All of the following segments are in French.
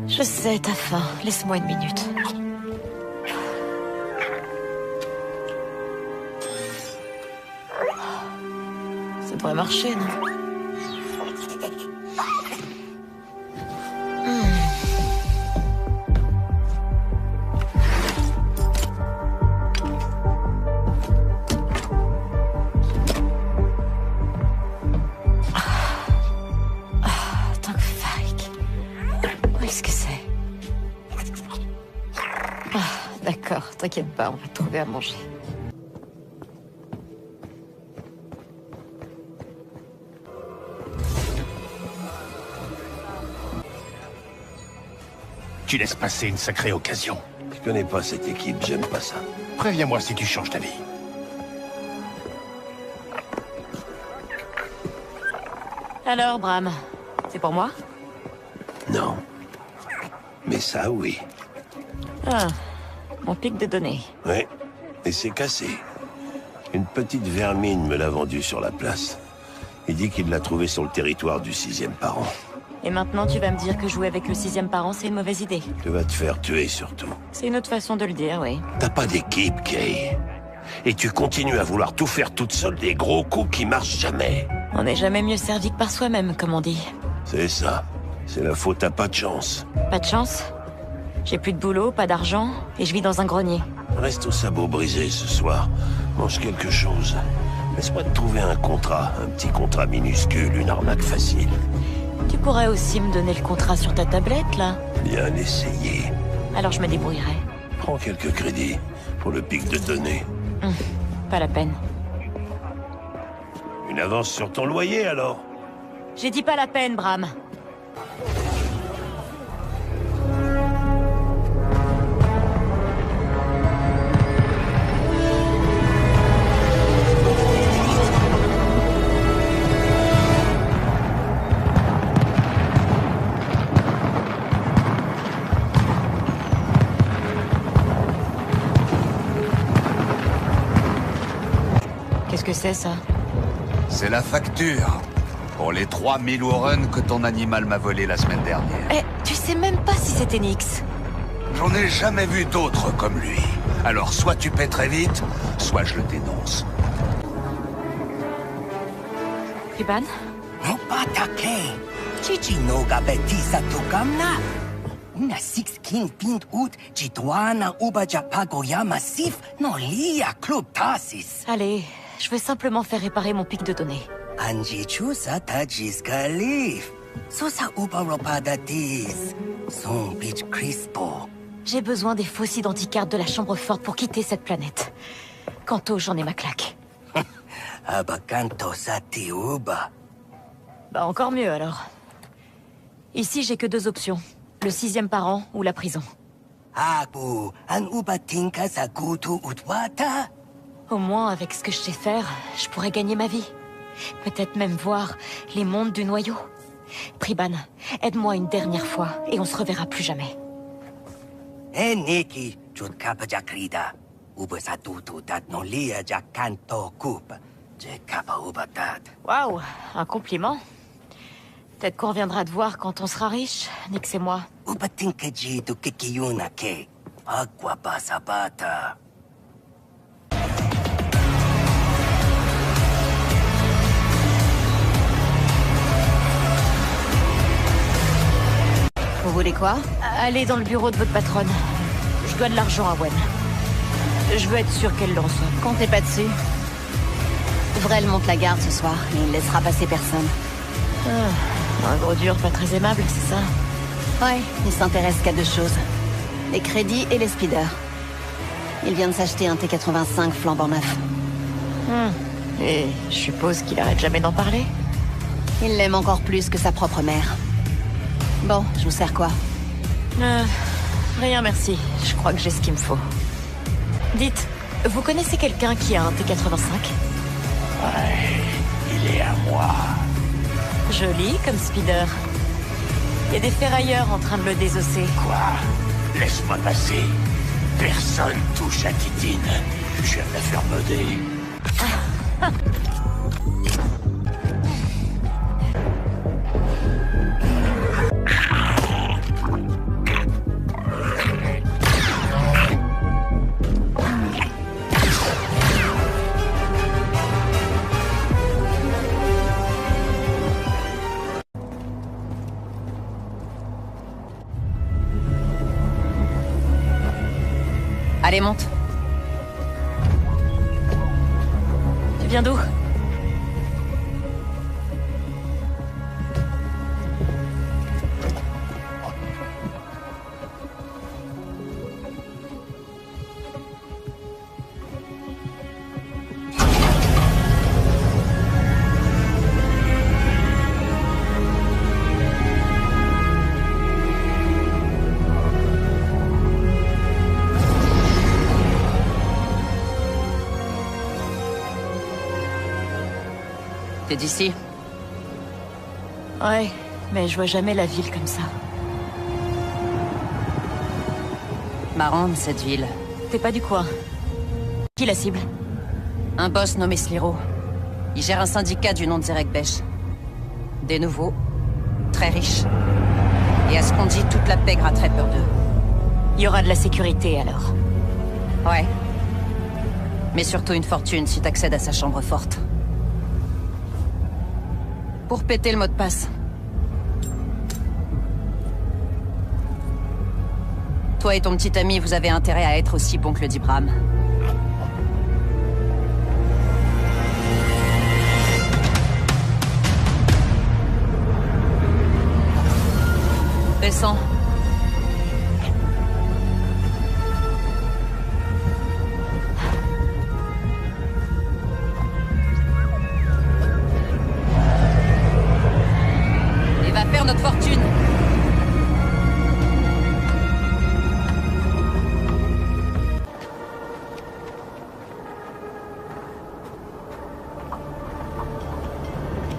Je sais, t'as faim. Laisse-moi une minute. Ça devrait marcher, non? D'accord, t'inquiète pas, on va trouver à manger. Tu laisses passer une sacrée occasion. Je connais pas cette équipe, j'aime pas ça. Préviens-moi si tu changes d'avis. Alors, Bram, c'est pour moi? Non. Mais ça, oui. Ah, mon pic de données. Ouais, et c'est cassé. Une petite vermine me l'a vendu sur la place. Il dit qu'il l'a trouvé sur le territoire du 6e parent. Et maintenant, tu vas me dire que jouer avec le 6e parent, c'est une mauvaise idée. Tu vas te faire tuer, surtout. C'est une autre façon de le dire, oui. T'as pas d'équipe, Kay. Et tu continues à vouloir tout faire toute seule, des gros coups qui marchent jamais. On n'est jamais mieux servi que par soi-même, comme on dit. C'est ça. C'est la faute à pas de chance. Pas de chance? J'ai plus de boulot, pas d'argent, et je vis dans un grenier. Reste au sabot brisé ce soir. Mange quelque chose. Laisse-moi te trouver un contrat. Un petit contrat minuscule, une arnaque facile. Tu pourrais aussi me donner le contrat sur ta tablette, là? Bien essayé. Alors je me débrouillerai. Prends quelques crédits pour le pic de données. Pas la peine. Une avance sur ton loyer, alors? J'ai dit pas la peine, Bram. Qu'est-ce que c'est, ça? C'est la facture. Pour les 3000 Warren que ton animal m'a volé la semaine dernière. Eh, tu sais même pas si c'était Nix. J'en ai jamais vu d'autres comme lui. Alors soit tu paies très vite, soit je le dénonce. Iban? Opatake, Chichinoga betisa tukamna. Una 16 pint ut chituana ubaja pagoya massif no lia club tasis. Allez, je veux simplement faire réparer mon pic de données. Anji chusa tajis galif. Sosa ubaropadatis. Son bitch crispo. J'ai besoin des fausses identicartes de la chambre forte pour quitter cette planète. Quanto, j'en ai ma claque. Abakanto sati uba. Bah encore mieux alors. Ici, j'ai que 2 options. Le 6e parent ou la prison. Abu, an ubatinka sakutu utwata. Au moins, avec ce que je sais faire, je pourrais gagner ma vie. Peut-être même voir les mondes du noyau. Priban, aide-moi une dernière fois et on se reverra plus jamais. Eniki, chut kapajakrida. Uba satutu tat no lia jakanto kup. Je kapa ubatat. Waouh, un compliment. Peut-être qu'on reviendra te voir quand on sera riche, Nix et moi. Ubatinka jitu kikiyuna ke. Agua basabata. Vous voulez quoi? Allez dans le bureau de votre patronne. Je dois de l'argent à Wen. Je veux être sûr qu'elle le reçoive. Comptez pas dessus. Vrel monte la garde ce soir, et il laissera passer personne. Un gros dur pas très aimable, c'est ça? Ouais, il s'intéresse qu'à 2 choses. Les crédits et les speeders. Il vient de s'acheter un T85 flambant neuf. Et je suppose qu'il arrête jamais d'en parler? Il l'aime encore plus que sa propre mère. Bon, je vous sers quoi? Rien merci, je crois que j'ai ce qu'il me faut. Dites, vous connaissez quelqu'un qui a un T85? Ouais, il est à moi. Joli comme speeder. Il y a des ferrailleurs en train de le désosser. Quoi? Laisse-moi passer. Personne touche à Titine. J'aime la faire meuder. Allez, monte. Tu viens d'où? T'es d'ici? Ouais, mais je vois jamais la ville comme ça. Marrante, cette ville. T'es pas du coin. Qui la cible? Un boss nommé Sliro. Il gère un syndicat du nom de Zerek Besh. Des nouveaux, très riches. Et à ce qu'on dit, toute la pègre a très peur d'eux. Il y aura de la sécurité, alors. Ouais. Mais surtout une fortune si t'accèdes à sa chambre forte. Pour péter le mot de passe. Toi et ton petit ami, vous avez intérêt à être aussi bon que le dit Bram. Descends. Et va faire notre fortune.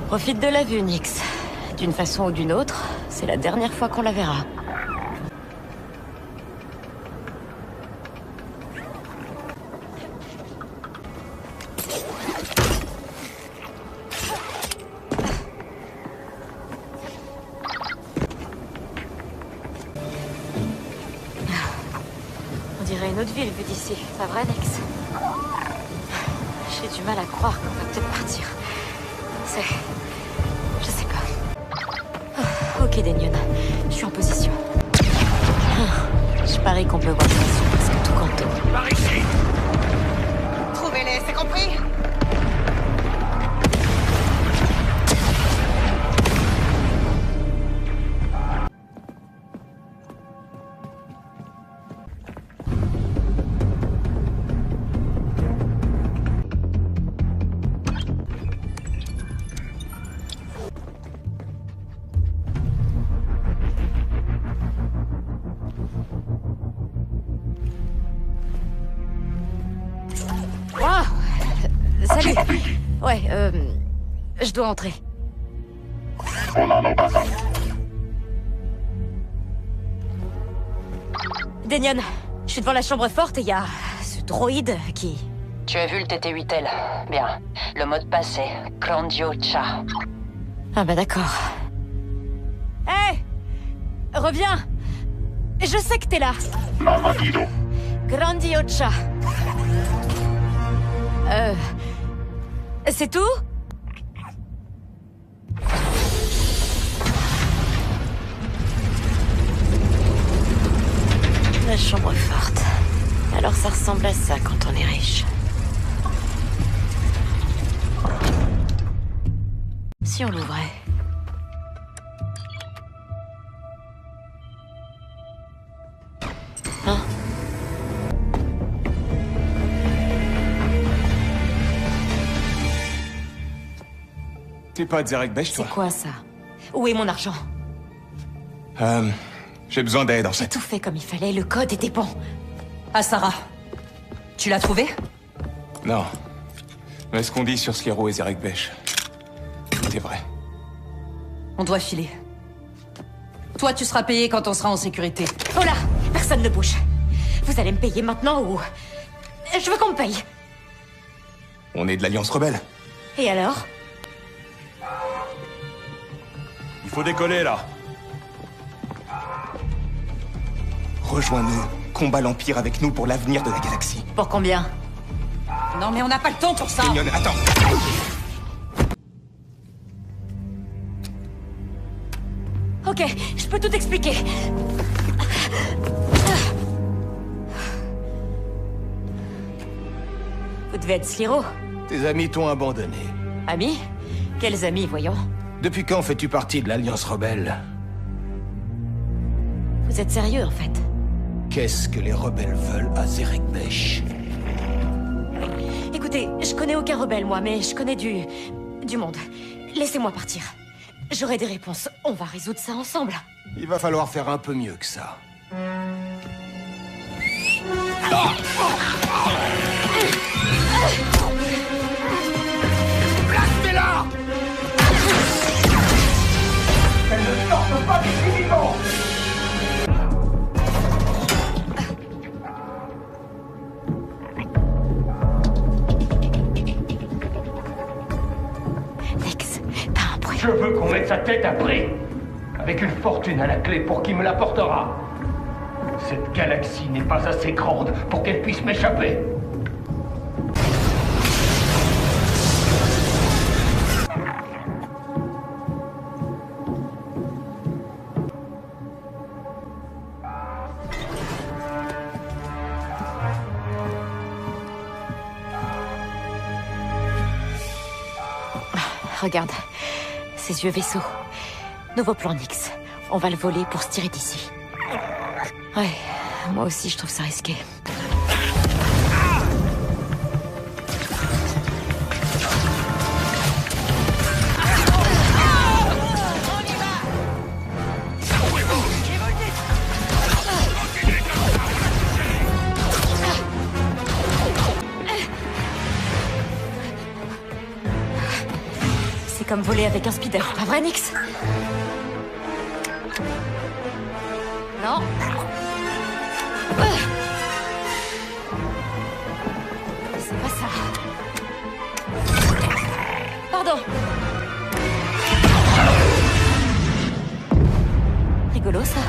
Profite de la vue, Nyx. D'une façon ou d'une autre, c'est la dernière fois qu'on la verra. On dirait une autre ville vue d'ici, pas vrai, Nyx? J'ai du mal à croire qu'on va peut-être partir. Je sais pas. Ok, Denion. Je suis en position. Je parie qu'on peut voir ça sur presque tout Kanto. Par ici! Trouvez-les, c'est compris? Salut. Ouais, je dois entrer. On en a pas un. Denion, je suis devant la chambre forte et il y a ce droïde qui... Tu as vu le TT-8L? Bien. Le mot de passe est Grandiocha. Ah bah d'accord. Hé! Reviens! Je sais que t'es là. Mamadido. Grandiocha. C'est tout? La chambre forte. Alors ça ressemble à ça quand on est riche. Si on l'ouvrait. Hein? T'es pas Zerek Besh, toi? C'est quoi ça? Où est mon argent? J'ai besoin d'aide, en J'ai fait. tout fait comme il fallait, le code était bon. Ah, Sarah. Tu l'as trouvé? Non. Mais ce qu'on dit sur Sliro et Zerek Besh, c'est vrai. On doit filer. Toi, tu seras payé quand on sera en sécurité. Oh là! Personne ne bouge. Vous allez me payer maintenant ou... Je veux qu'on me paye. On est de l'Alliance Rebelle. Et alors? Il faut décoller, là. Rejoins-nous. Combat l'Empire avec nous pour l'avenir de la galaxie. Pour combien? Non, mais on n'a pas le temps pour ça. Mignonne, attends. Ok, je peux tout expliquer. Vous devez être Sliro. Tes amis t'ont abandonné. Amis? Quels amis, voyons? Depuis quand fais-tu partie de l'Alliance Rebelle? Vous êtes sérieux, en fait? Qu'est-ce que les rebelles veulent à Zerek Besh? Écoutez, je connais aucun rebelle, moi, mais je connais du monde. Laissez-moi partir. J'aurai des réponses. On va résoudre ça ensemble. Il va falloir faire un peu mieux que ça. Placez-la! Elle ne sortent pas d'ici vivant! Lex, t'as un bruit. Je veux qu'on mette sa tête à prix. Avec une fortune à la clé pour qui me l'apportera. Cette galaxie n'est pas assez grande pour qu'elle puisse m'échapper. Regarde, ces yeux vaisseaux. Nouveau plan Nyx. On va le voler pour se tirer d'ici. Ouais, moi aussi je trouve ça risqué. C'est comme voler avec un speeder, pas vrai, Nyx? Non. C'est pas ça. Pardon. Rigolo, ça.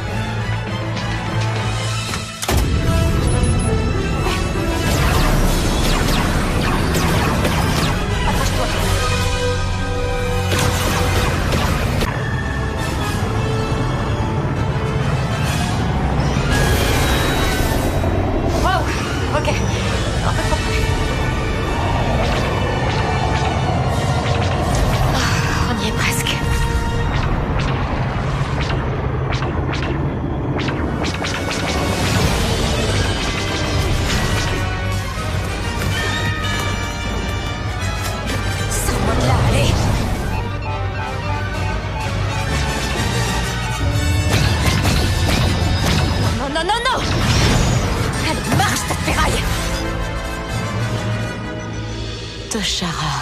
Ok, un peu trop près. On y est presque. Sors-moi de là, allez. Non, non, non, non. Allez, marche, ta ferraille! Toshara.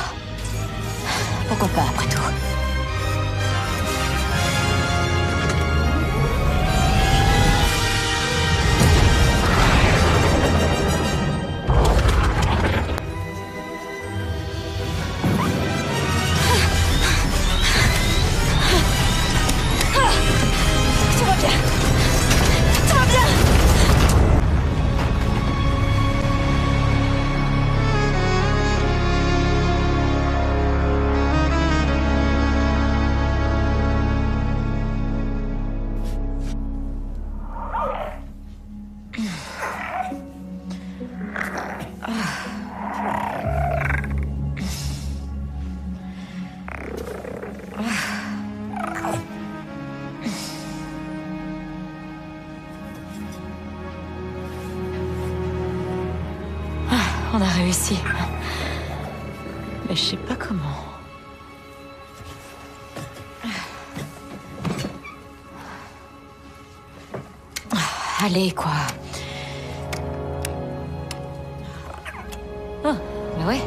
Pourquoi pas, après tout? Tout va bien! Tout va bien! On a réussi. Mais je sais pas comment. Allez, quoi. Oh, bah ouais.